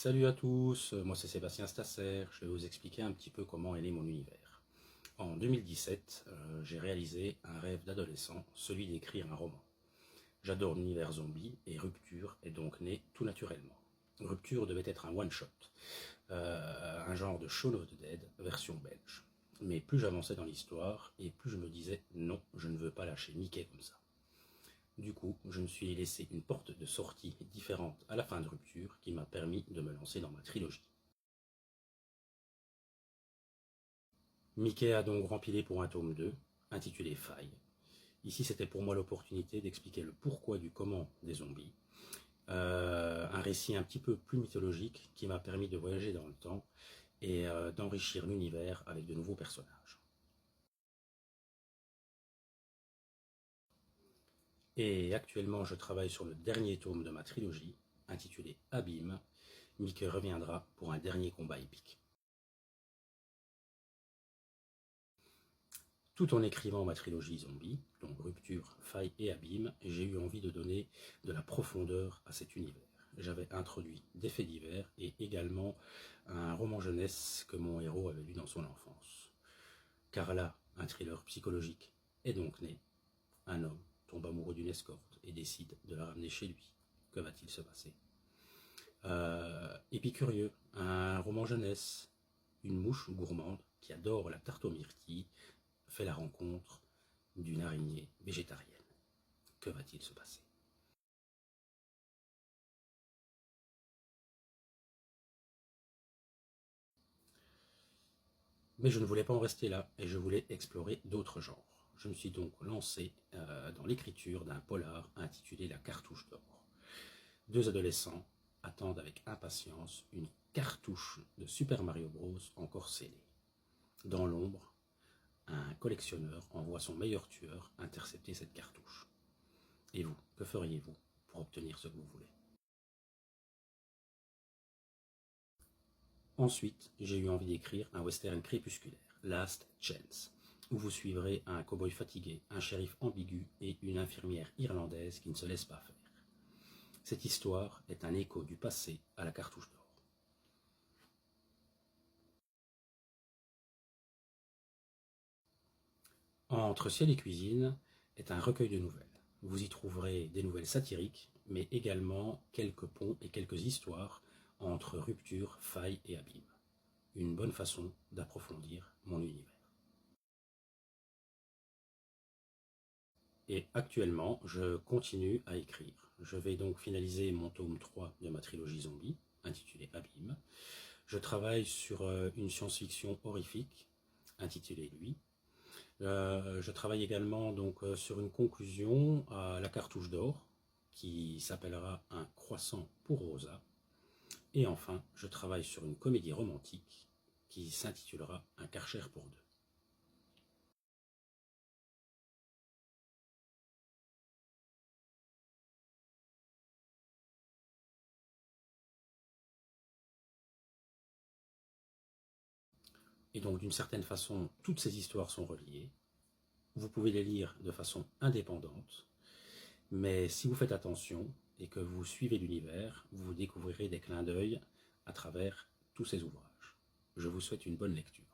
Salut à tous, moi c'est Sébastien Stasser, je vais vous expliquer un petit peu comment est né mon univers. En 2017, j'ai réalisé un rêve d'adolescent, celui d'écrire un roman. J'adore l'univers zombie et Rupture est donc né tout naturellement. Rupture devait être un one-shot, un genre de Shaun of the Dead version belge. Mais plus j'avançais dans l'histoire et plus je me disais non, je ne veux pas lâcher Mickey comme ça. Du coup, je me suis laissé une porte de sortie différente à la fin de Rupture qui m'a permis de me lancer dans ma trilogie. Mickey a donc rempilé pour un tome 2, intitulé Faille. Ici, c'était pour moi l'opportunité d'expliquer le pourquoi du comment des zombies. Un récit un petit peu plus mythologique qui m'a permis de voyager dans le temps et d'enrichir l'univers avec de nouveaux personnages. Et actuellement, je travaille sur le dernier tome de ma trilogie, intitulé Abîme. Mickey reviendra pour un dernier combat épique. Tout en écrivant ma trilogie zombie, donc Rupture, Faille et Abîme, j'ai eu envie de donner de la profondeur à cet univers. J'avais introduit des faits divers et également un roman jeunesse que mon héros avait lu dans son enfance. Car là, un thriller psychologique est donc né. Un homme tombe amoureux d'une escorte et décide de la ramener chez lui. Que va-t-il se passer? Épicurieux, un roman jeunesse. Une mouche gourmande qui adore la tarte aux myrtilles fait la rencontre d'une araignée végétarienne. Que va-t-il se passer? Mais je ne voulais pas en rester là et je voulais explorer d'autres genres. Je me suis donc lancé dans l'écriture d'un polar intitulé La Cartouche d'or. Deux adolescents attendent avec impatience une cartouche de Super Mario Bros encore scellée. Dans l'ombre, un collectionneur envoie son meilleur tueur intercepter cette cartouche. Et vous, que feriez-vous pour obtenir ce que vous voulez? Ensuite, j'ai eu envie d'écrire un western crépusculaire, Last Chance, où vous suivrez un cow-boy fatigué, un shérif ambigu et une infirmière irlandaise qui ne se laisse pas faire. Cette histoire est un écho du passé à la cartouche d'or. Entre ciel et cuisine est un recueil de nouvelles. Vous y trouverez des nouvelles satiriques, mais également quelques ponts et quelques histoires entre rupture, faille et abîme. Une bonne façon d'approfondir mon univers. Et actuellement, je continue à écrire. Je vais donc finaliser mon tome 3 de ma trilogie zombie, intitulée Abîme. Je travaille sur une science-fiction horrifique, intitulée Lui. Je travaille également donc sur une conclusion à la cartouche d'or, qui s'appellera Un croissant pour Rosa. Et enfin, je travaille sur une comédie romantique qui s'intitulera Un Karcher pour deux. Et donc d'une certaine façon, toutes ces histoires sont reliées. Vous pouvez les lire de façon indépendante, mais si vous faites attention et que vous suivez l'univers, vous découvrirez des clins d'œil à travers tous ces ouvrages. Je vous souhaite une bonne lecture.